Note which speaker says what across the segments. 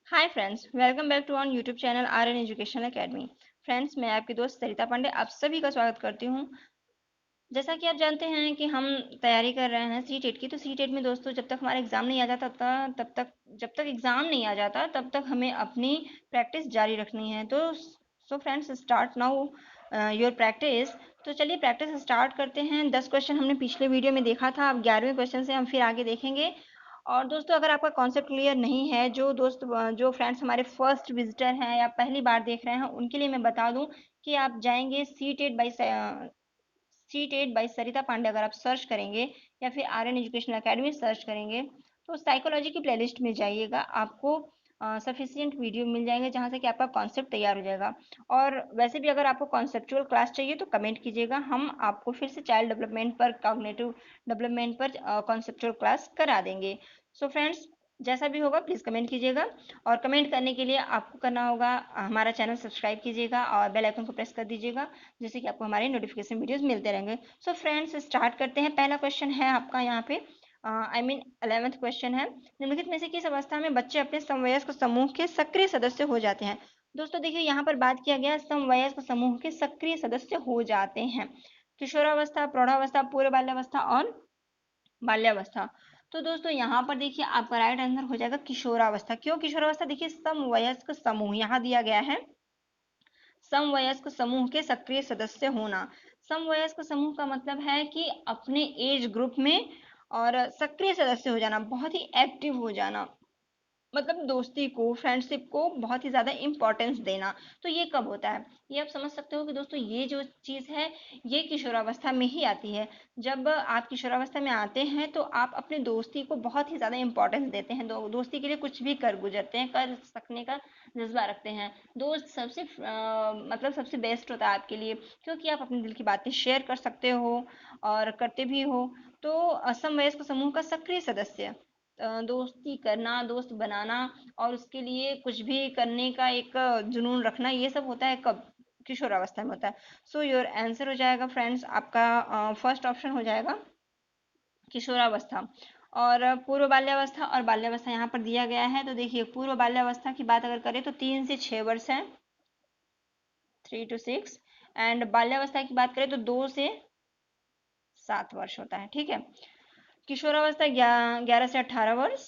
Speaker 1: Hi friends, welcome back to on YouTube channel R N educational academy. Friends, मैं आपकी दोस्त सरिता पांडे आप सभी का स्वागत करती हूँ। जैसा कि आप जानते हैं कि हम तैयारी कर रहे हैं सी टेट की। तो सी टेट में दोस्तों, जब तक हमारा एग्ज़ाम नहीं आ जाता तब तक जब तक एग्ज़ाम नहीं आ जाता तब तक हमें अपनी प्रैक्टिस जारी रखनी है। तो so friends, start now your practice. तो चलिए प्रैक्टिस स्टार्ट करते हैं। 10 क्वेश्चन हमने पिछले वीडियो में देखा था। अब 11वें क्वेश्चन से हम फिर आगे देखेंगे। और दोस्तों, अगर आपका कॉन्सेप्ट क्लियर नहीं है, जो फ्रेंड्स हमारे फर्स्ट विजिटर हैं या पहली बार देख रहे हैं, उनके लिए मैं बता दूं कि आप जाएंगे C TET by Sarita Pandey अगर आप सर्च करेंगे या फिर R N educational academy search करेंगे तो साइकोलॉजी की प्लेलिस्ट में जाइएगा। आपको सफिशियंट वीडियो मिल जाएंगे जहाँ से कि आपका कॉन्सेप्ट तैयार हो जाएगा। और वैसे भी अगर आपको कॉन्सेप्चुअल क्लास चाहिए तो कमेंट कीजिएगा, हम आपको फिर से चाइल्ड डेवलपमेंट पर, कॉग्निटिव डेवलपमेंट पर कॉन्सेप्चुअल क्लास करा देंगे। सो फ्रेंड्स, जैसा भी होगा प्लीज़ कमेंट कीजिएगा। और कमेंट करने के लिए आपको करना होगा, हमारा चैनल सब्सक्राइब कीजिएगा और बेल आइकन को प्रेस कर दीजिएगा, जिससे कि आपको हमारे नोटिफिकेशन वीडियोस मिलते रहेंगे। सो फ्रेंड्स, स्टार्ट करते हैं। पहला क्वेश्चन है आपका यहाँ पे, आई मीन 11th क्वेश्चन है। निम्नलिखित में से किस अवस्था में बच्चे अपने समवयस्क समूह के सक्रिय सदस्य हो जाते हैं? दोस्तों देखिए, यहाँ पर बात किया गया समवयस्क समूह के सक्रिय सदस्य हो जाते हैं। किशोरावस्था, प्रौढ़ावस्था, पूर्व बाल्यावस्था और बाल्यावस्था। तो दोस्तों यहाँ पर देखिए आपका राइट आंसर हो जाएगा किशोरावस्था। क्यों किशोरावस्था? देखिए, समवयस्क समूह यहाँ दिया गया है, समवयस्क समूह के सक्रिय सदस्य होना। समवयस्क समूह का मतलब है कि अपने एज ग्रुप में और सक्रिय सदस्य हो जाना, बहुत ही एक्टिव हो जाना, मतलब दोस्ती को, फ्रेंडशिप को बहुत ही ज़्यादा इंपॉर्टेंस देना। तो ये कब होता है? ये आप समझ सकते हो कि दोस्तों ये जो चीज़ है ये किशोरावस्था में ही आती है। जब आप किशोरावस्था में आते हैं तो आप अपनी दोस्ती को बहुत ही ज़्यादा इंपॉर्टेंस देते हैं, दोस्ती के लिए कुछ भी कर गुजरते हैं, कर सकने का जज्बा रखते हैं। दोस्त सबसे मतलब सबसे बेस्ट होता है आपके लिए, क्योंकि आप अपने दिल की बातें शेयर कर सकते हो और करते भी हो। तो असमवयस्क समूह का सक्रिय सदस्य, दोस्ती करना, दोस्त बनाना और उसके लिए कुछ भी करने का एक जुनून रखना, ये सब होता है कब? किशोरावस्था में होता है। सो योर आंसर हो जाएगा फ्रेंड्स, आपका फर्स्ट ऑप्शन हो जाएगा किशोरावस्था। और पूर्व बाल्यावस्था और बाल्यावस्था यहाँ पर दिया गया है। तो देखिए, पूर्व बाल्यावस्था की बात अगर करें तो 3 से 6 वर्ष है, 3 to 6। एंड बाल्यावस्था की बात करें तो 2 से 7 वर्ष होता है। ठीक है। किशोरावस्था 11 से 18 वर्ष।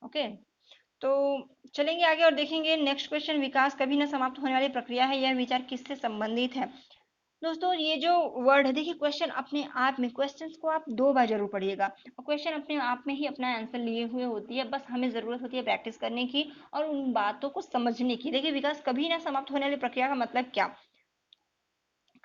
Speaker 1: ओके। तो चलेंगे आगे और देखेंगे नेक्स्ट क्वेश्चन। विकास कभी न समाप्त होने वाली प्रक्रिया है, यह विचार किससे संबंधित है? दोस्तों ये जो वर्ड है, देखिए क्वेश्चन अपने आप में, क्वेश्चंस को आप 2 बार जरूर पढ़िएगा और क्वेश्चन अपने आप में ही अपना आंसर लिए हुए होती है, बस हमें जरूरत होती है प्रैक्टिस करने की और उन बातों को समझने की। देखिए, विकास कभी ना समाप्त होने वाली प्रक्रिया का मतलब क्या?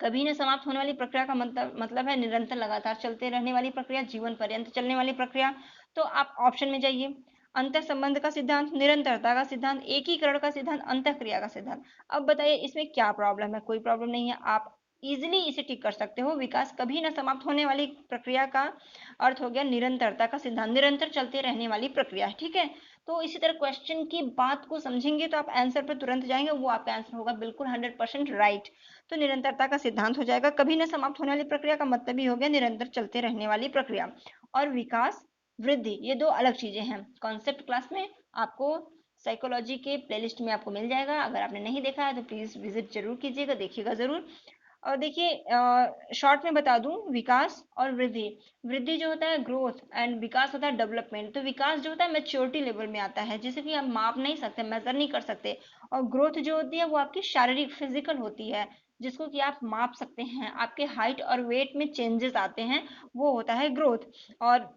Speaker 1: कभी न समाप्त होने वाली प्रक्रिया का मतलब है निरंतर लगातार चलते रहने वाली प्रक्रिया, जीवन पर्यंत चलने वाली प्रक्रिया। तो आप ऑप्शन में जाइए। अंतर संबंध का सिद्धांत, निरंतरता का सिद्धांत, एकीकरण का सिद्धांत, अंतःक्रिया का सिद्धांत। अब बताइए इसमें क्या प्रॉब्लम है? कोई प्रॉब्लम नहीं है, आप इजिली इसे टिक कर सकते हो। विकास कभी न समाप्त होने वाली प्रक्रिया का अर्थ हो गया निरंतरता का सिद्धांत, निरंतर चलते रहने वाली प्रक्रिया। ठीक है। तो इसी तरह क्वेश्चन की बात को समझेंगे तो आप आंसर पर तुरंत जाएंगे, वो आपका आंसर होगा बिल्कुल 100% राइट। तो निरंतरता का सिद्धांत हो जाएगा। कभी न समाप्त होने वाली प्रक्रिया का मतलब ही हो गया निरंतर चलते रहने वाली प्रक्रिया। और विकास, वृद्धि, ये 2 अलग चीजें हैं। कॉन्सेप्ट क्लास में आपको साइकोलॉजी के प्लेलिस्ट में आपको मिल जाएगा। अगर आपने नहीं देखा है तो प्लीज विजिट जरूर कीजिएगा, देखिएगा जरूर। और देखिए, शॉर्ट में बता दूं, विकास और वृद्धि, वृद्धि जो होता है ग्रोथ एंड विकास होता है डेवलपमेंट। तो विकास जो होता है मैच्योरिटी लेवल में आता है, जिसे कि आप माप नहीं सकते, मेजर नहीं कर सकते। और ग्रोथ जो होती है वो आपकी शारीरिक फिजिकल होती है, जिसको कि आप माप सकते हैं। आपके हाइट और वेट में चेंजेस आते हैं, वो होता है ग्रोथ। और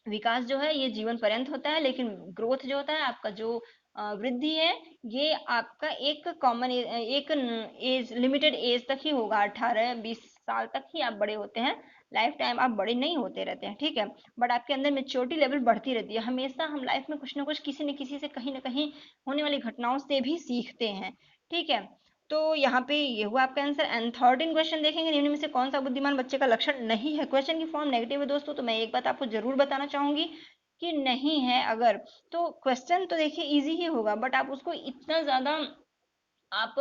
Speaker 1: विकास जो है ये जीवन पर्यंत होता है, लेकिन ग्रोथ जो होता है आपका, जो वृद्धि है, ये आपका एक कॉमन एक एज, लिमिटेड एज तक ही होगा। 18-20 साल तक ही आप बड़े होते हैं, लाइफ टाइम आप बड़े नहीं होते रहते हैं। ठीक है। बट आपके अंदर मेच्योरिटी लेवल बढ़ती रहती है। हमेशा हम लाइफ में कुछ ना कुछ, किसी न किसी से, कहीं ना कहीं होने वाली घटनाओं से भी सीखते हैं। ठीक है। तो यहाँ पे ये हुआ आपका आंसर। एंड 13 क्वेश्चन देखेंगे, निम्न में से कौन सा बुद्धिमान बच्चे का लक्षण नहीं है? क्वेश्चन की फॉर्म नेगेटिव है दोस्तों, तो मैं एक बात आपको जरूर बताना चाहूंगी कि नहीं है अगर, तो क्वेश्चन तो देखिए इजी ही होगा, बट आप उसको इतना ज्यादा आप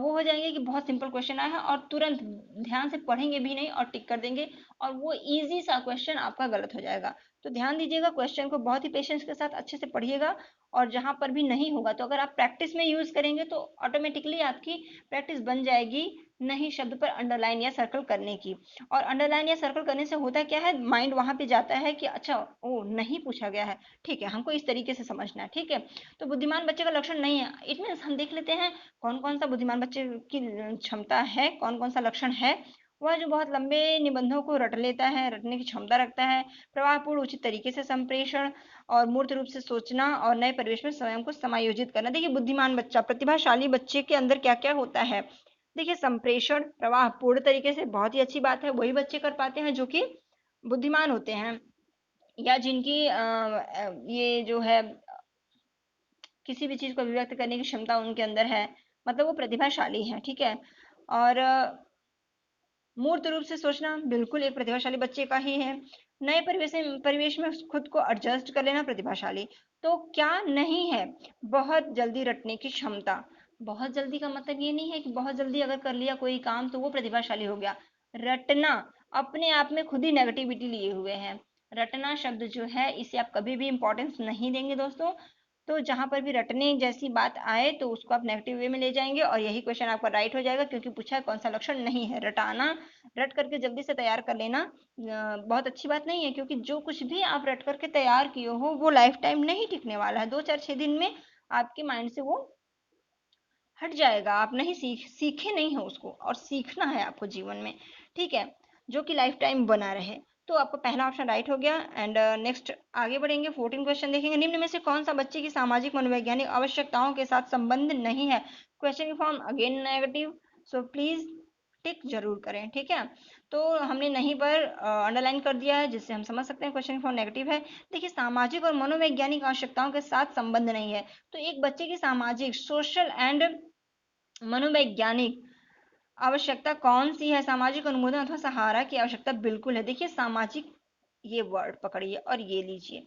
Speaker 1: वो हो जाएंगे कि बहुत सिंपल क्वेश्चन आया है और तुरंत ध्यान से पढ़ेंगे भी नहीं और टिक कर देंगे और वो इजी सा क्वेश्चन आपका गलत हो जाएगा। तो ध्यान दीजिएगा, क्वेश्चन को बहुत ही पेशेंस के साथ अच्छे से पढ़िएगा और जहां पर भी नहीं होगा तो अगर आप प्रैक्टिस में यूज करेंगे तो ऑटोमेटिकली आपकी प्रैक्टिस बन जाएगी नहीं शब्द पर अंडरलाइन या सर्कल करने की। और अंडरलाइन या सर्कल करने से होता क्या है, माइंड वहां पे जाता है कि अच्छा ओ नहीं पूछा गया है, ठीक है हमको इस तरीके से समझना है, ठीक है। तो बुद्धिमान बच्चे का लक्षण नहीं है, इट मीन्स हम देख लेते हैं कौन कौन सा बुद्धिमान बच्चे की क्षमता है, कौन कौन सा लक्षण है। वह जो बहुत लंबे निबंधों को रट लेता है, रटने की क्षमता रखता है, प्रवाहपूर्ण उचित तरीके से संप्रेषण और मूर्त रूप से सोचना और नए परिवेश में स्वयं को समायोजित करना। देखिए बुद्धिमान बच्चा, प्रतिभाशाली बच्चे के अंदर क्या क्या होता है। देखिए संप्रेषण प्रवाहपूर्ण तरीके से, बहुत ही अच्छी बात है, वही बच्चे कर पाते हैं जो कि बुद्धिमान होते हैं या जिनकी ये जो है किसी भी चीज को अभिव्यक्त करने की क्षमता उनके अंदर है, मतलब वो प्रतिभाशाली है, ठीक है। और मूर्त रूप से सोचना बिल्कुल एक प्रतिभाशाली बच्चे का ही है। नए परिवेश में खुद को एडजस्ट कर लेना प्रतिभाशाली। तो क्या नहीं है, बहुत जल्दी रटने की क्षमता। बहुत जल्दी का मतलब ये नहीं है कि बहुत जल्दी अगर कर लिया कोई काम तो वो प्रतिभाशाली हो गया। रटना अपने आप में खुद ही नेगेटिविटी लिए हुए है। रटना शब्द जो है इसे आप कभी भी इंपॉर्टेंस नहीं देंगे दोस्तों। तो जहां पर भी रटने जैसी बात आए तो उसको आप नेगेटिव वे में ले जाएंगे और यही क्वेश्चन आपका राइट हो जाएगा, क्योंकि पूछा है कौन सा लक्षण नहीं है। रटाना, रट करके जल्दी से तैयार कर लेना बहुत अच्छी बात नहीं है, क्योंकि जो कुछ भी आप रट करके तैयार किए हो वो लाइफ टाइम नहीं टिकने वाला है। 2 4 6 दिन में आपके माइंड से वो हट जाएगा, आप नहीं सीखे नहीं हो उसको, और सीखना है आपको जीवन में, ठीक है, जो कि लाइफ टाइम बना रहे। तो आपका पहला ऑप्शन राइट हो गया। एंड नेक्स्ट आगे बढ़ेंगे, 14 क्वेश्चन देखेंगे। निम्न में से कौन सा बच्चे की सामाजिक मनोवैज्ञानिक आवश्यकताओं के साथ संबंध नहीं है। क्वेश्चन की form again negative, so please tick जरूर करें, ठीक है। तो हमने नहीं पर अंडरलाइन कर दिया है, जिससे हम समझ सकते हैं क्वेश्चन की फॉर्म नेगेटिव है। देखिए सामाजिक और मनोवैज्ञानिक आवश्यकताओं के साथ संबंध नहीं है, तो एक बच्चे की सामाजिक, सोशल एंड मनोवैज्ञानिक आवश्यकता कौन सी है। सामाजिक अनुमोदन अथवा सहारा की आवश्यकता बिल्कुल है। देखिए सामाजिक, ये वर्ड पकड़िए और ये लीजिए,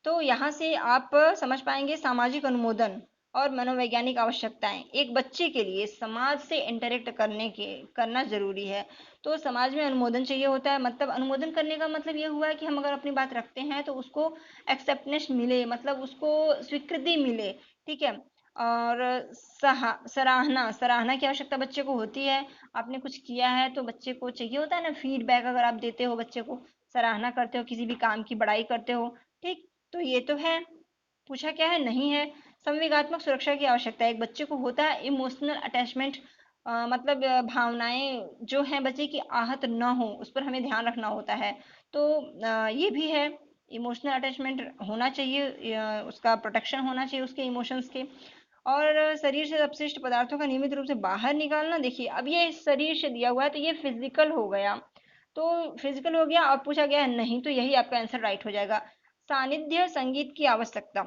Speaker 1: तो यहाँ से आप समझ पाएंगे सामाजिक अनुमोदन और मनोवैज्ञानिक आवश्यकताएं एक बच्चे के लिए समाज से इंटरेक्ट करना जरूरी है। तो समाज में अनुमोदन चाहिए होता है, मतलब अनुमोदन करने का मतलब ये हुआ है कि हम अगर अपनी बात रखते हैं तो उसको एक्सेप्टेंस मिले, मतलब उसको स्वीकृति मिले, ठीक है। और सराहना, सराहना की आवश्यकता बच्चे को होती है। आपने कुछ किया है तो बच्चे को चाहिए होता है ना फीडबैक, अगर आप देते हो बच्चे को, सराहना करते हो, किसी भी काम की बड़ाई करते हो, ठीक। तो ये तो है, पूछा क्या है, नहीं है। संवेगात्मक सुरक्षा की आवश्यकता एक बच्चे को होता है। इमोशनल अटैचमेंट, मतलब भावनाएं जो हैं बच्चे की आहत न हो उस पर हमें ध्यान रखना होता है। तो ये भी है, इमोशनल अटैचमेंट होना चाहिए, उसका प्रोटेक्शन होना चाहिए उसके इमोशंस के। और शरीर से अपशिष्ट पदार्थों का नियमित रूप से बाहर निकालना। देखिए अब ये शरीर से दिया हुआ है तो ये फिजिकल हो गया, तो फिजिकल हो गया और पूछा गया है नहीं, तो यही आपका आंसर राइट हो जाएगा। सानिध्य संगीत की आवश्यकता।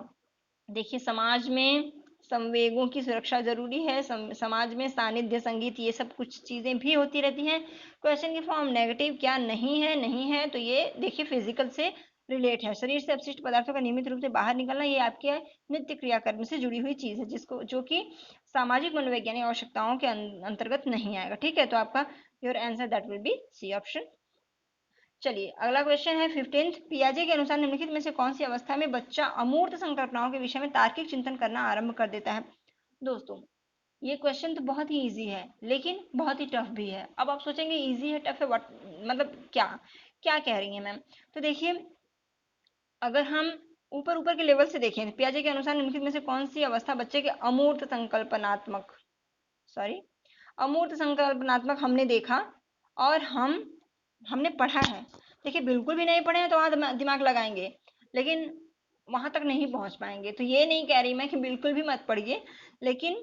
Speaker 1: देखिए समाज में संवेगों की सुरक्षा जरूरी है, समाज में सानिध्य संगीत ये सब कुछ चीजें भी होती रहती हैं। क्वेश्चन की फॉर्म नेगेटिव, क्या नहीं है, नहीं है, तो ये देखिए फिजिकल से रिलेट है। शरीर से अपशिष्ट पदार्थों का नियमित रूप से बाहर निकलना, ये आपके नित्य क्रियाकर्म से जुड़ी हुई चीज है, जिसको जो कि सामाजिक मनोवैज्ञानिक आवश्यकताओं के अंतर्गत नहीं आएगा, ठीक है। तो आपका your answer that will be C option. चलिए अगला क्वेश्चन है 15th। पियाजे के अनुसार निम्नलिखित में से कौन सी अवस्था में बच्चा अमूर्त संकल्पनाओं के विषय में तार्किक चिंतन करना आरंभ कर देता है। दोस्तों ये क्वेश्चन तो बहुत ही इजी है लेकिन बहुत ही टफ भी है। अब आप सोचेंगे इजी है टफ है, व्हाट मतलब क्या क्या कह रही हैं मैम। तो देखिए अगर हम ऊपर ऊपर के लेवल से देखें, पियाजे के अनुसार निम्नलिखित में से कौन सी अवस्था बच्चे के अमूर्त संकल्पनात्मक, सॉरी, अमूर्त संकल्पनात्मक हमने देखा और हमने पढ़ा है। देखिए बिल्कुल भी नहीं पढ़े हैं तो वहां दिमाग लगाएंगे लेकिन वहां तक नहीं पहुंच पाएंगे। तो ये नहीं कह रही मैं कि बिल्कुल भी मत पढ़िए, लेकिन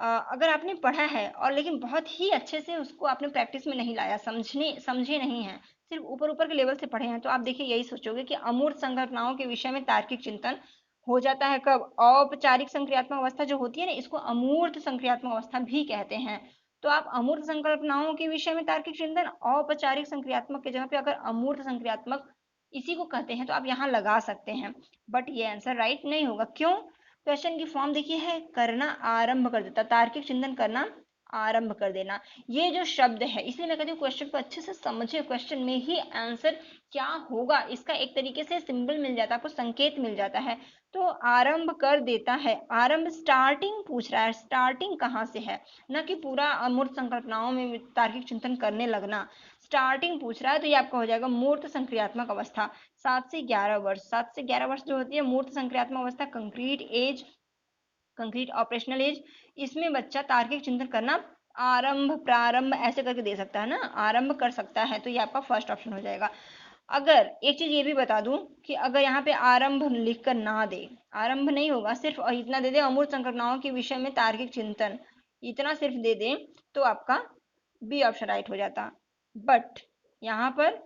Speaker 1: अगर आपने पढ़ा है और लेकिन बहुत ही अच्छे से उसको आपने प्रैक्टिस में नहीं लाया, समझे नहीं है, सिर्फ ऊपर ऊपर के लेवल से पढ़े हैं, तो आप देखिए यही सोचोगे कि अमूर्त संकल्पनाओं के विषय में तार्किक चिंतन हो जाता है कब, औपचारिक संक्रियात्मक अवस्था जो होती है ना, इसको अमूर्त संक्रियात्मक अवस्था भी कहते हैं। तो आप अमूर्त संकल्पनाओं के विषय में तार्किक चिंतन, औपचारिक संक्रियात्मक के जगह पे अगर अमूर्त संक्रियात्मक इसी को कहते हैं तो आप यहाँ लगा सकते हैं, बट ये आंसर राइट नहीं होगा। क्यों? क्वेश्चन की फॉर्म देखिए है करना आरंभ कर देता, तार्किक चिंतन करना आरंभ कर देना। ये जो शब्द है, इसलिए मैं कहती हूँ क्वेश्चन को अच्छे से समझिए, क्वेश्चन में ही आंसर क्या होगा इसका एक तरीके से सिंबल मिल जाता है, आपको संकेत मिल जाता है। तो आरंभ कर देता है, आरंभ स्टार्टिंग पूछ रहा है, स्टार्टिंग कहाँ से है, न कि पूरा अमूर्त संकल्पनाओं में तार्किक चिंतन करने लगना। स्टार्टिंग पूछ रहा है तो ये आपका हो जाएगा मूर्त संक्रियात्मक अवस्था। 7 से 11 वर्ष, 7 से 11 वर्ष जो होती है मूर्त संक्रियात्मक अवस्था, concrete age, concrete operational age, इसमें बच्चा तार्किक चिंतन करना आरंभ, प्रारंभ ऐसे करके दे सकता है ना, आरंभ कर सकता है। तो ये आपका फर्स्ट ऑप्शन हो जाएगा। अगर एक चीज ये भी बता दूं कि अगर यहाँ पे आरंभ लिख कर ना दे, आरंभ नहीं होगा, सिर्फ इतना दे दे अमूर्त संकल्पनाओं के विषय में तार्किक चिंतन, इतना सिर्फ दे दे, तो आपका बी ऑप्शन राइट हो जाता। बट यहाँ पर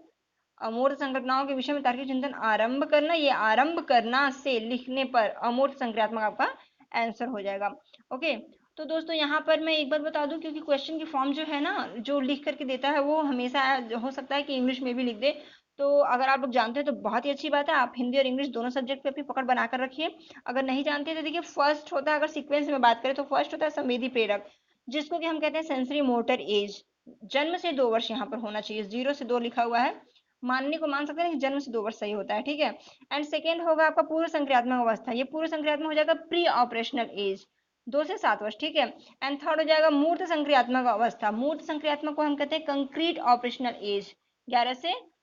Speaker 1: अमूर्त संकल्पनाओं के विषय में तार्किक चिंतन आरंभ करना, ये आरंभ करना से लिखने पर अमूर्त संक्रियात्मक आपका आंसर हो जाएगा। ओके, तो दोस्तों यहाँ पर मैं एक बार बता दूं, क्योंकि क्वेश्चन की फॉर्म जो है ना, जो लिख करके देता है वो हमेशा हो सकता है कि इंग्लिश में भी लिख दे। तो अगर आप लोग जानते हैं तो बहुत ही अच्छी बात है, आप हिंदी और इंग्लिश दोनों सब्जेक्ट पे अपनी पकड़ बनाकर रखिए। अगर नहीं जानते तो देखिए फर्स्ट होता है, अगर सीक्वेंस में बात करें तो फर्स्ट होता है संवेदी प्रेरक, जिसको कि हम कहते हैं सेंसरी मोटर एज। जन्म से 2 वर्ष यहाँ पर होना चाहिए, 0 से 2 लिखा हुआ है, मानने को मान सकते हैं कि जन्म से 2 वर्ष सही होता है, ठीक है। एंड सेकेंड होगा आपका पूर्व संक्रियात्मक अवस्था, ये पूर्व संक्रियात्मक हो जाएगा प्री ऑपरेशनल एज, 2 से 7 वर्ष, ठीक है। एंड थर्ड हो जाएगा मूर्त संक्रियात्मक अवस्था, मूर्त संक्रियात्मक को हम कहते हैं कंक्रीट ऑपरेशनल एज,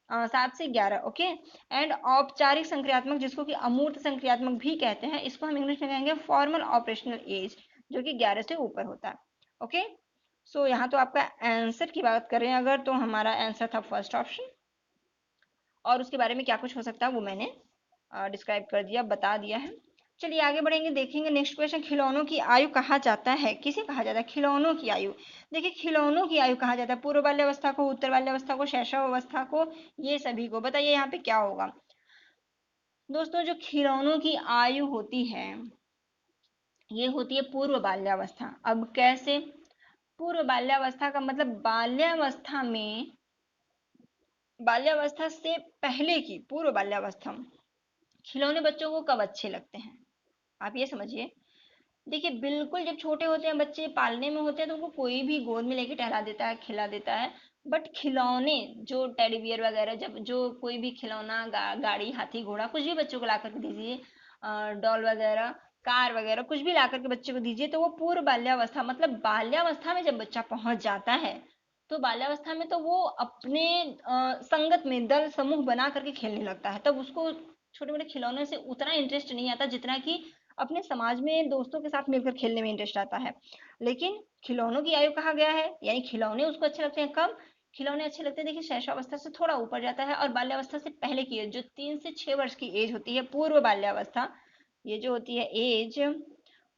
Speaker 1: 7 से 11, ओके। एंड औपचारिक संक्रियात्मक, जिसको कि अमूर्त संक्रियात्मक भी कहते हैं, इसको हम इंग्लिश में कहेंगे फॉर्मल ऑपरेशनल एज, जो कि 11 से ऊपर होता है। ओके, सो यहाँ तो आपका आंसर की बात करें अगर, तो हमारा आंसर था फर्स्ट ऑप्शन, और उसके बारे में क्या कुछ हो सकता है वो मैंने डिस्क्राइब कर दिया, बता दिया है। चलिए आगे बढ़ेंगे, देखेंगे नेक्स्ट क्वेश्चन, खिलौनों की आयु कहा जाता है, किसे कहा जाता है खिलौनों की आयु। देखिए खिलौनों की आयु कहा जाता है पूर्व बाल्यावस्था को, उत्तर बाल्यावस्था को, शैशव अवस्था को, ये सभी को। बताइए यहाँ पे क्या होगा। दोस्तों जो खिलौनों की आयु होती है, ये होती है पूर्व बाल्यावस्था। अब कैसे, पूर्व बाल्यावस्था का मतलब बाल्यावस्था में, बाल्यावस्था से पहले की पूर्व बाल्यावस्था, खिलौने बच्चों को कब अच्छे लगते हैं, आप ये समझिए। देखिए बिल्कुल जब छोटे होते हैं बच्चे, पालने में होते हैं, तो उनको कोई भी गोद में लेके टहला देता है, खिला देता है। बट खिलौने जो टेडी बियर वगैरह, जब जो कोई भी खिलौना, गाड़ी, हाथी, घोड़ा, कुछ भी बच्चों को ला करके दीजिए, डॉल वगैरह, कार वगैरह, कुछ भी ला करके बच्चे को दीजिए, तो वो पूर्व बाल्यावस्था, मतलब बाल्यावस्था में जब बच्चा पहुंच जाता है, तो बाल्यावस्था में तो वो अपने संगत में दल समूह बना करके खेलने लगता है, तब उसको छोटे मोटे खिलौने से उतना इंटरेस्ट नहीं आता जितना कि अपने समाज में दोस्तों के साथ मिलकर खेलने में इंटरेस्ट आता है। लेकिन खिलौनों की आयु कहा गया है, यानी खिलौने उसको अच्छे लगते हैं कब, खिलौने अच्छे लगते हैं देखिए शैशवावस्था से थोड़ा ऊपर जाता है, और बाल्यावस्था से पहले की एज, जो 3 से 6 वर्ष की एज होती है पूर्व बाल्यावस्था, ये जो होती है एज,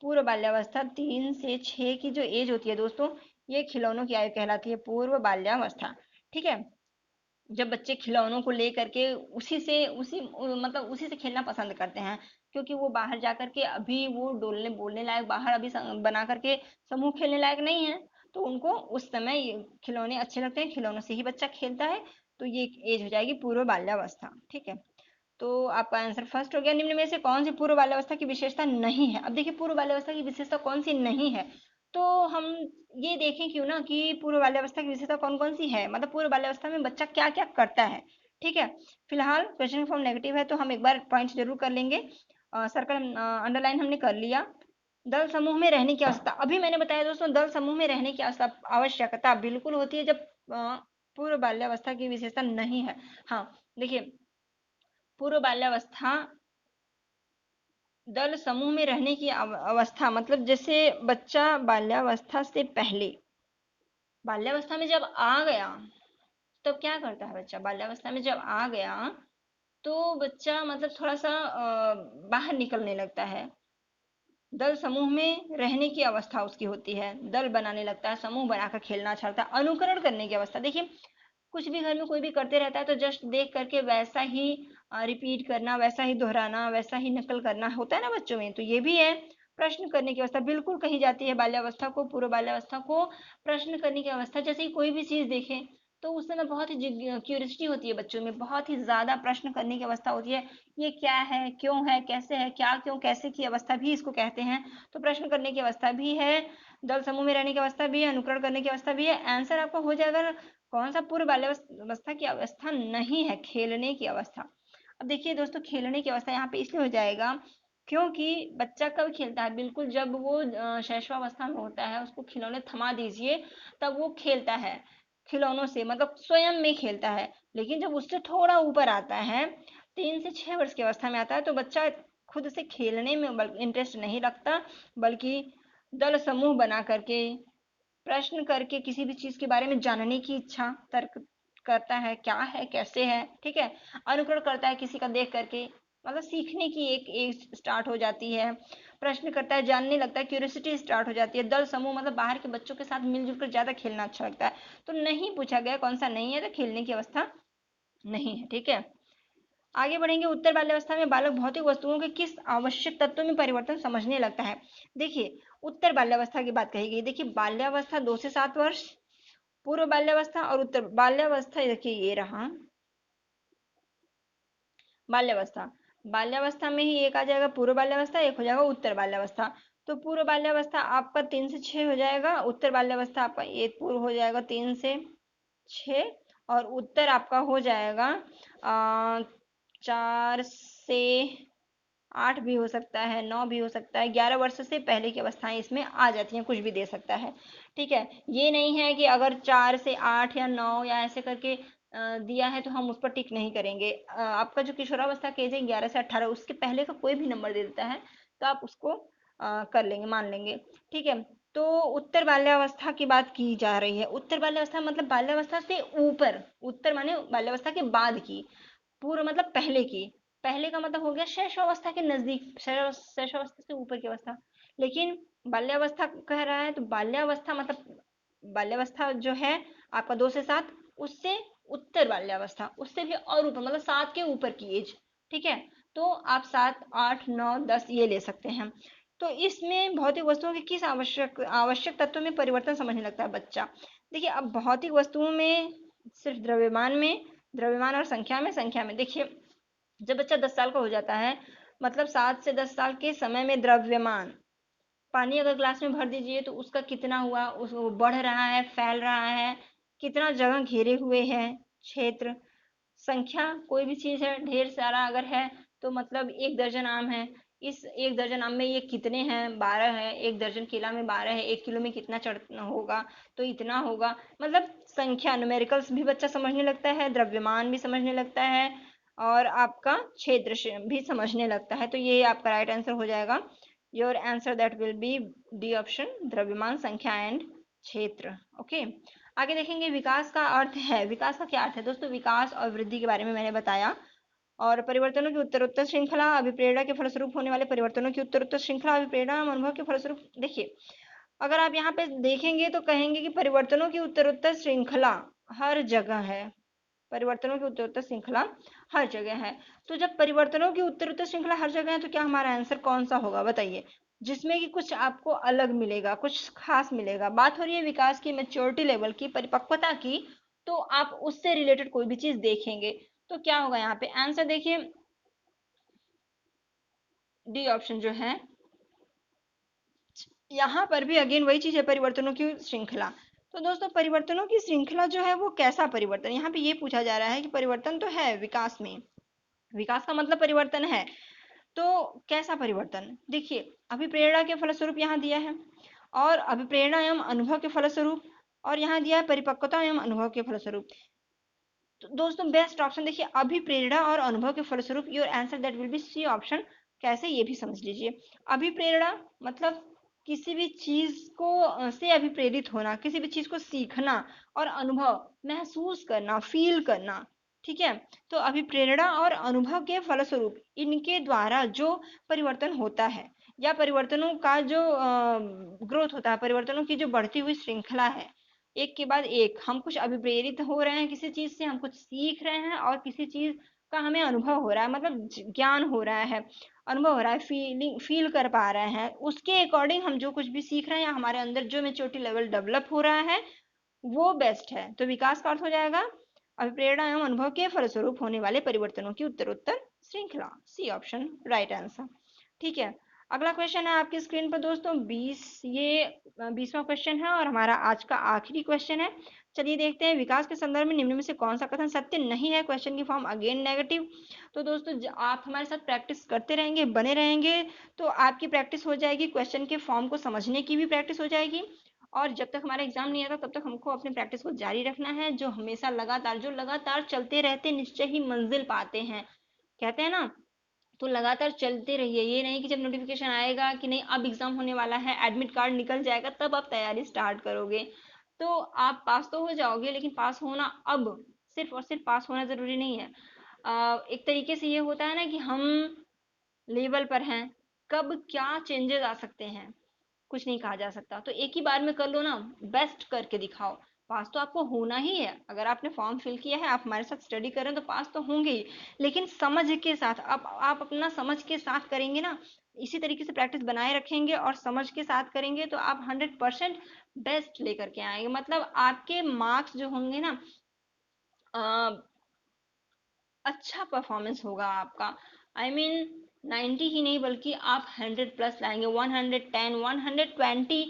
Speaker 1: पूर्व बाल्यावस्था 3 से 6 की जो एज होती है दोस्तों, ये खिलौनों की आयु कहलाती है पूर्व बाल्यावस्था, ठीक है। जब बच्चे खिलौनों को ले करके मतलब उसी से खेलना पसंद करते हैं, क्योंकि वो बाहर जा करके अभी वो डोलने बोलने लायक, बाहर अभी बना करके समूह खेलने लायक नहीं है, तो उनको उस समय ये खिलौने अच्छे लगते हैं, खिलौनों से ही बच्चा खेलता है। तो ये एज हो जाएगी पूर्व बाल्यावस्था, ठीक है। तो आपका आंसर फर्स्ट हो गया। निम्न में से कौन सी पूर्व बाल्यावस्था की विशेषता नहीं है। अब देखिए पूर्व बाल्यावस्था की विशेषता कौन सी नहीं है, तो हम ये देखें क्यों ना कि पूर्व बाल्यावस्था की विशेषता कौन कौन सी है, मतलब पूर्व बाल्यावस्था में बच्चा क्या क्या करता है, ठीक है। फिलहाल क्वेश्चन फॉर्म नेगेटिव है, तो हम एक बार पॉइंट जरूर कर लेंगे। सर्कल अंडरलाइन हमने कर लिया। दल समूह में रहने की आवश्यकता, अभी मैंने बताया दोस्तों, दल समूह में रहने की आवश्यकता बिल्कुल होती है जब पूर्व बाल्यावस्था की विशेषता नहीं है। हाँ देखिए, पूर्व बाल्यावस्था, दल समूह में रहने की अवस्था, मतलब जैसे बच्चा बाल्यावस्था से पहले, बाल्यावस्था में जब आ गया, तब क्या करता है बच्चा, बाल्यावस्था में जब आ गया तो बच्चा मतलब थोड़ा सा बाहर निकलने लगता है, दल समूह में रहने की अवस्था उसकी होती है, दल बनाने लगता है, समूह बनाकर खेलना अच्छा लगता है, अनुकरण करने की अवस्था। देखिए कुछ भी घर में कोई भी करते रहता है तो जस्ट देख करके वैसा ही रिपीट करना, वैसा ही दोहराना, वैसा ही नकल करना होता है ना बच्चों में, तो ये भी है। प्रश्न करने की अवस्था बिल्कुल कही जाती है बाल्यावस्था को, पूर्व बाल्यावस्था को प्रश्न करने की अवस्था। जैसे ही कोई भी चीज देखे तो उस समय बहुत ही क्यूरियोसिटी होती है बच्चों में, बहुत ही ज्यादा प्रश्न करने की अवस्था होती है। ये क्या है, क्यों है, कैसे है, क्या क्यों कैसे की अवस्था भी इसको कहते हैं। तो प्रश्न करने की अवस्था भी है, दल समूह में रहने की अवस्था भी है, अनुकरण करने की अवस्था भी है। आंसर आपका हो जाएगा कौन सा, पूर्व बाल्यावस्था की अवस्था नहीं है, खेलने की अवस्था। अब देखिए दोस्तों, खेलने की अवस्था यहाँ पे इसलिए हो जाएगा क्योंकि बच्चा कब खेलता है, बिल्कुल जब वो शैशवावस्था में होता है, उसको खिलौने थमा दीजिए तब वो खेलता है खिलौनों से, मतलब स्वयं में खेलता है। लेकिन जब उससे थोड़ा ऊपर आता है, 3 से 6 वर्ष की अवस्था में आता है, तो बच्चा खुद से खेलने में इंटरेस्ट नहीं रखता, बल्कि दल समूह बना करके, प्रश्न करके, किसी भी चीज के बारे में जानने की इच्छा, तर्क करता है, क्या है कैसे है, ठीक है, अनुकरण करता है किसी का देख करके, मतलब सीखने की एक एज स्टार्ट हो जाती है, प्रश्न करता है, जानने लगता है, क्यूरियोसिटी स्टार्ट हो जाती है। दल समूह मतलब बाहर के बच्चों के साथ मिलजुल कर ज्यादा खेलना अच्छा लगता है। तो नहीं पूछा गया कौन सा नहीं है, तो खेलने की अवस्था नहीं है, ठीक है। आगे बढ़ेंगे, उत्तर बाल्यावस्था में बालक भौतिक वस्तुओं के किस आवश्यक तत्वों में परिवर्तन समझने लगता है। देखिए, उत्तर बाल्यावस्था की बात कही गई। देखिए, बाल्यावस्था 2 से 7 वर्ष, पूर्व बाल्यावस्था और उत्तर बाल्यावस्था, देखिए ये रहा बाल्यावस्था। बाल्यावस्था में ही एक आ जाएगा पूर्व बाल्यावस्था, एक हो जाएगा उत्तर बाल्यावस्था। तो पूर्व बाल्यावस्था आपका 3 से 6 हो जाएगा, उत्तर बाल्यावस्था आपका एक पूर्व हो जाएगा 3 से 6, और उत्तर आपका हो जाएगा 4 से 8 भी हो सकता है, 9 भी हो सकता है। 11 वर्ष से पहले की अवस्थाएं इसमें आ जाती हैं, कुछ भी दे सकता है, ठीक है। ये नहीं है कि अगर 4 से 8 या 9 या ऐसे करके दिया है तो हम उस पर टिक नहीं करेंगे। आपका जो किशोरावस्था केज है 11 से 18, उसके पहले का कोई भी नंबर दे देता है तो आप उसको कर लेंगे, मान लेंगे, ठीक है। तो उत्तर बाल्यावस्था की बात की जा रही है। उत्तर बाल्यावस्था मतलब बाल्यावस्था से ऊपर, उत्तर माने बाल्यावस्था के बाद की, पूर्व मतलब पहले की। पहले का मतलब हो गया शैशवावस्था के नजदीक, शैशवावस्था से ऊपर की अवस्था। लेकिन बाल्यावस्था कह रहा है, तो बाल्यावस्था मतलब बाल्यावस्था जो है आपका 2 से 7, उससे उत्तर बाल्यावस्था, उससे भी और ऊपर, मतलब 7 के ऊपर की एज, ठीक है। तो आप 7, 8, 9, 10 ये ले सकते हैं। तो इसमें भौतिक वस्तुओं के किस आवश्यक आवश्यक तत्वों में परिवर्तन समझने लगता है बच्चा। देखिए, अब भौतिक वस्तुओं में सिर्फ द्रव्यमान और संख्या में देखिए, जब बच्चा 10 साल का हो जाता है, मतलब 7 से 10 साल के समय में द्रव्यमान, पानी अगर ग्लास में भर दीजिए तो उसका कितना हुआ, उस वो बढ़ रहा है, फैल रहा है, कितना जगह घेरे हुए है क्षेत्र। संख्या, कोई भी चीज है, ढेर सारा अगर है तो मतलब 1 दर्जन आम है, इस 1 दर्जन आम में ये कितने हैं, 12 है, 1 दर्जन केला में 12 है, 1 किलो में कितना चढ़ होगा, तो इतना होगा। मतलब संख्या, न्यूमेरिकल्स भी बच्चा समझने लगता है, द्रव्यमान भी समझने लगता है, और आपका क्षेत्र भी समझने लगता है। तो ये आपका राइट आंसर हो जाएगा। Your answer that will B D option, द्रव्यमान, संख्या एंड क्षेत्र। ओके, आगे देखेंगे, विकास का अर्थ है। विकास का क्या अर्थ है दोस्तों, विकास और वृद्धि के बारे में मैंने बताया। और परिवर्तनों की उत्तरोत्तर श्रृंखला, अभिप्रेरणा के फलस्वरूप होने वाले परिवर्तनों की उत्तरोत्तर श्रृंखला, अभिप्रेरणा अनुभव के फलस्वरूप। देखिए, अगर आप यहाँ पे देखेंगे तो कहेंगे कि परिवर्तनों की उत्तरोत्तर श्रृंखला हर जगह है, परिवर्तनों की उत्तरोत्तर श्रृंखला हर जगह है। तो जब परिवर्तनों की उत्तरोत्तर श्रृंखला हर जगह है, तो क्या हमारा आंसर कौन सा होगा बताइए, जिसमें कि कुछ आपको अलग मिलेगा, कुछ खास मिलेगा। बात हो रही है विकास की, मेच्योरिटी लेवल की, परिपक्वता की, तो आप उससे रिलेटेड कोई भी चीज देखेंगे तो क्या होगा यहाँ पे आंसर। देखिए, डी ऑप्शन जो है, यहाँ पर भी अगेन वही चीज है, परिवर्तनों की श्रृंखला। तो दोस्तों, परिवर्तनों की श्रृंखला जो है वो कैसा परिवर्तन, यहाँ पे ये पूछा जा रहा है कि परिवर्तन तो है विकास में, विकास का मतलब परिवर्तन है, तो कैसा परिवर्तन। देखिए, अभिप्रेरणा के फलस्वरूप यहाँ दिया है, और अभिप्रेरणा एवं अनुभव के फलस्वरूप, और यहाँ दिया है परिपक्वता एवं अनुभव के फलस्वरूप। तो दोस्तों, बेस्ट ऑप्शन देखिए, अभिप्रेरणा और अनुभव के फलस्वरूप, your answer that will be C option. कैसे, ये भी समझ लीजिए। अभिप्रेरणा मतलब किसी भी चीज को से अभिप्रेरित होना, किसी भी चीज को सीखना, और अनुभव महसूस करना, फील करना, ठीक है। तो अभिप्रेरणा और अनुभव के फलस्वरूप, इनके द्वारा जो परिवर्तन होता है, या परिवर्तनों का जो ग्रोथ होता है, परिवर्तनों की जो बढ़ती हुई श्रृंखला है, एक के बाद एक हम कुछ अभिप्रेरित हो रहे हैं किसी चीज से, हम कुछ सीख रहे हैं, और किसी चीज का हमें अनुभव हो रहा है, मतलब ज्ञान हो रहा है, अनुभव हो रहा है, फील कर पा रहे हैं, उसके अकॉर्डिंग हम जो कुछ भी सीख रहे हैं, या हमारे अंदर जो मेच्योरिटी लेवल डेवलप हो रहा है, वो बेस्ट है। तो विकास का अर्थ हो जाएगा अभिप्रेरणा एवं अनुभव के फलस्वरूप होने वाले परिवर्तनों की उत्तरोत्तर श्रृंखला। C option right answer. ठीक है, अगला क्वेश्चन है आपकी स्क्रीन पर दोस्तों 20, ये 20वां क्वेश्चन है और हमारा आज का आखिरी क्वेश्चन है। चलिए देखते हैं, विकास के संदर्भ में निम्न में से कौन सा कथन सत्य नहीं है। क्वेश्चन की फॉर्म अगेन नेगेटिव। तो दोस्तों आप हमारे साथ प्रैक्टिस करते रहेंगे, बने रहेंगे, तो आपकी प्रैक्टिस हो जाएगी, क्वेश्चन के फॉर्म को समझने की भी प्रैक्टिस हो जाएगी। और जब तक हमारा एग्जाम नहीं आता तब तक हमको अपनी प्रैक्टिस को जारी रखना है, जो हमेशा लगातार, जो लगातार चलते रहते निश्चय ही मंजिल पाते हैं, कहते हैं ना। तो लगातार चलते रहिए, ये नहीं कि जब नोटिफिकेशन आएगा कि नहीं अब एग्जाम होने वाला है, एडमिट कार्ड निकल जाएगा, तब आप तैयारी स्टार्ट करोगे। तो आप पास तो हो जाओगे, लेकिन पास होना अब सिर्फ और सिर्फ पास होना जरूरी नहीं है। एक तरीके से ये होता है ना कि हम लेवल पर हैं, कब क्या चेंजेस आ सकते हैं कुछ नहीं कहा जा सकता। तो एक ही बार में कर लो ना, बेस्ट करके दिखाओ। पास तो आपको होना ही है, अगर आपने फॉर्म फिल किया है, आप हमारे साथ स्टडी कर रहे हैं, तो पास तो होंगे ही, लेकिन समझ के साथ। आप अपना समझ के साथ करेंगे ना, इसी तरीके से प्रैक्टिस बनाए रखेंगे और समझ के साथ करेंगे, तो आप 100% बेस्ट लेकर के आएंगे। मतलब आपके मार्क्स जो होंगे ना, अच्छा परफॉर्मेंस होगा आपका। आई मीन 90 ही नहीं, बल्कि आप 100 प्लस लाएंगे। 110, 120,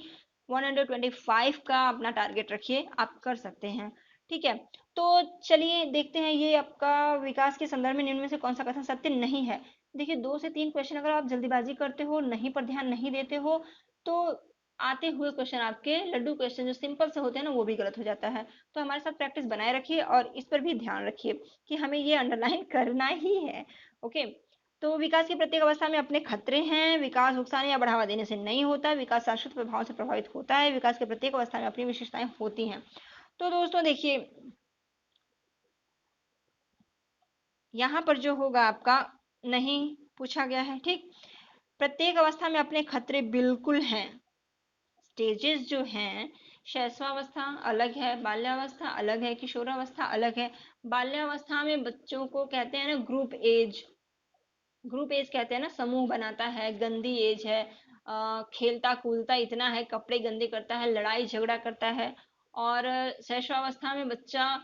Speaker 1: 125 का अपना टारगेट रखिए, आप कर सकते हैं। ठीक है, तो चलिए देखते हैं, ये आपका विकास के संदर्भ में निम्न में से कौन सा कथन सत्य नहीं है। देखिए 2 से 3 क्वेश्चन अगर आप जल्दीबाजी करते हो, नहीं पर ध्यान नहीं देते हो, तो आते हुए क्वेश्चन, आपके लड्डू क्वेश्चन जो सिंपल से होते हैं ना, वो भी गलत हो जाता है। तो हमारे साथ प्रैक्टिस बनाए रखिए और इस पर भी ध्यान रखिए कि हमें ये अंडरलाइन करना ही है। ओके, तो विकास की प्रत्येक अवस्था में अपने खतरे हैं। विकास उकसाने या बढ़ावा देने से नहीं होता, विकास सांस्कृतिक प्रभाव से प्रभावित होता है। विकास की प्रत्येक अवस्था में अपनी विशेषताएं होती हैं। तो दोस्तों देखिए, यहाँ पर जो होगा आपका नहीं पूछा गया है। ठीक, प्रत्येक अवस्था में अपने खतरे बिल्कुल हैं। स्टेजेस जो हैं, शैशवावस्था अलग है, बाल्यावस्था अलग है, किशोरावस्था अलग है। बाल्यावस्था में बच्चों को कहते हैं ना ग्रुप एज, ग्रुप एज कहते हैं ना, समूह बनाता है, गंदी एज है, खेलता कूदता इतना है, कपड़े गंदे करता है, लड़ाई झगड़ा करता है। और शैशवावस्था में बच्चा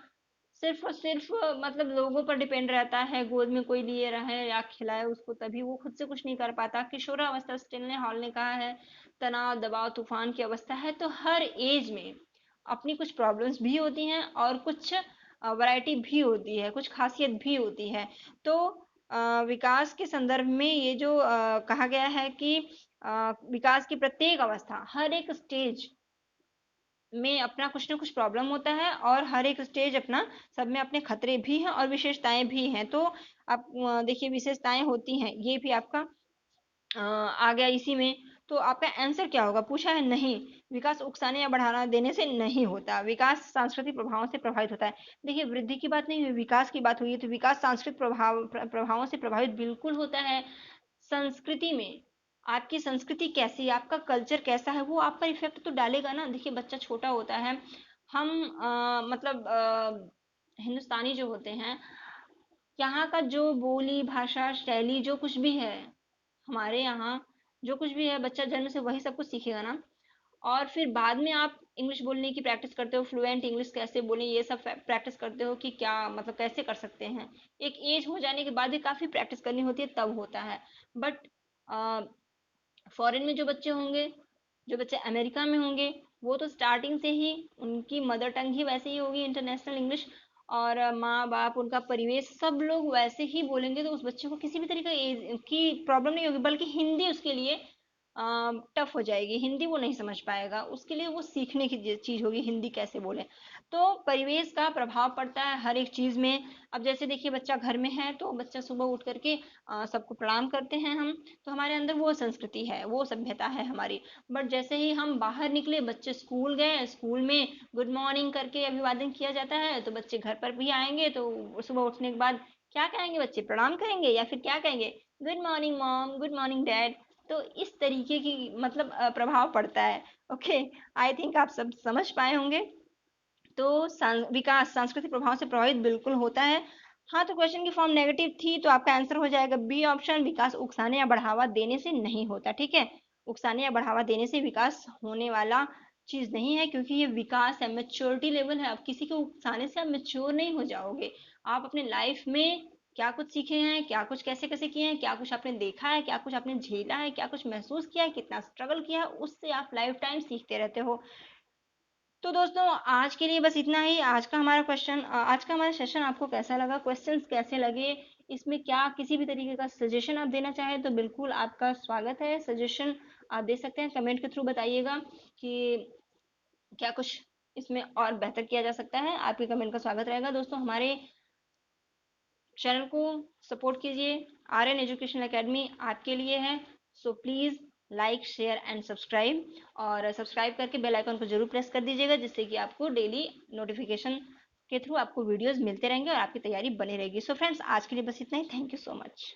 Speaker 1: सिर्फ और सिर्फ मतलब लोगों पर डिपेंड रहता है, गोद में कोई लिए रहे या खिलाए उसको, तभी वो खुद से कुछ नहीं कर पाता। किशोरावस्था, स्टिल ने हॉल ने कहा है, तनाव दबाव तूफान की अवस्था है। तो हर एज में अपनी कुछ प्रॉब्लम्स भी होती हैं और कुछ वैरायटी भी होती है, कुछ खासियत भी होती है। तो विकास के संदर्भ में ये जो कहा गया है कि विकास की प्रत्येक अवस्था, हर एक स्टेज में अपना कुछ ना कुछ प्रॉब्लम होता है, और हर एक स्टेज अपना, सब में अपने खतरे भी हैं और विशेषताएं भी हैं। तो आप देखिए, विशेषताएं होती हैं, ये भी आपका आ गया इसी में। तो आपका आंसर क्या होगा, पूछा है नहीं, विकास उकसाने या बढ़ावा देने से नहीं होता, विकास सांस्कृतिक प्रभावों से प्रभावित होता है। देखिए वृद्धि की बात नहीं हुई, विकास की बात हुई है, तो विकास सांस्कृतिक प्रभावों से प्रभावित बिल्कुल होता है। संस्कृति में आपकी संस्कृति कैसी है, आपका कल्चर कैसा है, वो आप पर इफेक्ट तो डालेगा ना। देखिए बच्चा छोटा होता है, हम मतलब हिंदुस्तानी जो होते हैं, यहाँ का जो बोली भाषा शैली जो कुछ भी है, हमारे यहाँ जो कुछ भी है, बच्चा जन्म से वही सब कुछ सीखेगा ना। और फिर बाद में आप इंग्लिश बोलने की प्रैक्टिस करते हो, फ्लुएंट इंग्लिश कैसे बोलें, ये सब प्रैक्टिस करते हो कि क्या मतलब कैसे कर सकते हैं। एक एज हो जाने के बाद भी काफ़ी प्रैक्टिस करनी होती है, तब होता है। बट फॉरेन में जो बच्चे होंगे, जो बच्चे अमेरिका में होंगे, वो तो स्टार्टिंग से ही उनकी मदर टंग ही वैसे ही होगी, इंटरनेशनल इंग्लिश। और माँ बाप, उनका परिवेश, सब लोग वैसे ही बोलेंगे, तो उस बच्चे को किसी भी तरीके की प्रॉब्लम नहीं होगी, बल्कि हिंदी उसके लिए टफ हो जाएगी। हिंदी वो नहीं समझ पाएगा, उसके लिए वो सीखने की चीज होगी, हिंदी कैसे बोले। तो परिवेश का प्रभाव पड़ता है हर एक चीज में। अब जैसे देखिए, बच्चा घर में है तो बच्चा सुबह उठ करके सबको प्रणाम करते हैं हम, तो हमारे अंदर वो संस्कृति है, वो सभ्यता है हमारी। बट जैसे ही हम बाहर निकले, बच्चे स्कूल गए, स्कूल में गुड मॉर्निंग करके अभिवादन किया जाता है, तो बच्चे घर पर भी आएंगे तो सुबह उठने के बाद क्या कहेंगे बच्चे, प्रणाम करेंगे या फिर क्या कहेंगे, good morning mom, good morning dad. तो इस तरीके की मतलब प्रभाव पड़ता है। ओके, आई थिंक आप सब समझ पाए होंगे। तो विकास सांस्कृतिक प्रभाव से प्रभावित बिल्कुल होता है। हाँ, तो क्वेश्चन की फॉर्म नेगेटिव थी, तो आपका आंसर हो जाएगा बी ऑप्शन, विकास उकसाने या बढ़ावा देने से नहीं होता। ठीक है, उकसाने या बढ़ावा देने से विकास होने वाला चीज नहीं है, क्योंकि ये विकास है, मैच्योरिटी लेवल है। आप किसी के उकसाने से आप मैच्योर नहीं हो जाओगे। आप अपने लाइफ में क्या कुछ सीखे हैं, क्या कुछ कैसे कैसे किए हैं, क्या कुछ आपने देखा है, क्या कुछ आपने झेला है, क्या कुछ महसूस किया है, कितना स्ट्रगल किया है, उससे आप लाइफ टाइम सीखते रहते हो। तो दोस्तों आज के लिए बस इतना ही। आज का हमारा सेशन आपको कैसा लगा, क्वेश्चंस कैसे लगे, इसमें क्या किसी भी तरीके का सजेशन आप देना चाहें तो बिल्कुल आपका स्वागत है। सजेशन आप दे सकते हैं, कमेंट के थ्रू बताइएगा कि क्या कुछ इसमें और बेहतर किया जा सकता है। आपके कमेंट का स्वागत रहेगा। दोस्तों हमारे चैनल को सपोर्ट कीजिए। आर्यन एजुकेशन एकेडमी आपके लिए है। So please like share and subscribe, और सब्सक्राइब करके बेल आइकन को जरूर प्रेस कर दीजिएगा, जिससे कि आपको डेली नोटिफिकेशन के थ्रू आपको वीडियोस मिलते रहेंगे और आपकी तैयारी बनी रहेगी। सो फ्रेंड्स आज के लिए बस इतना ही। Thank you so much.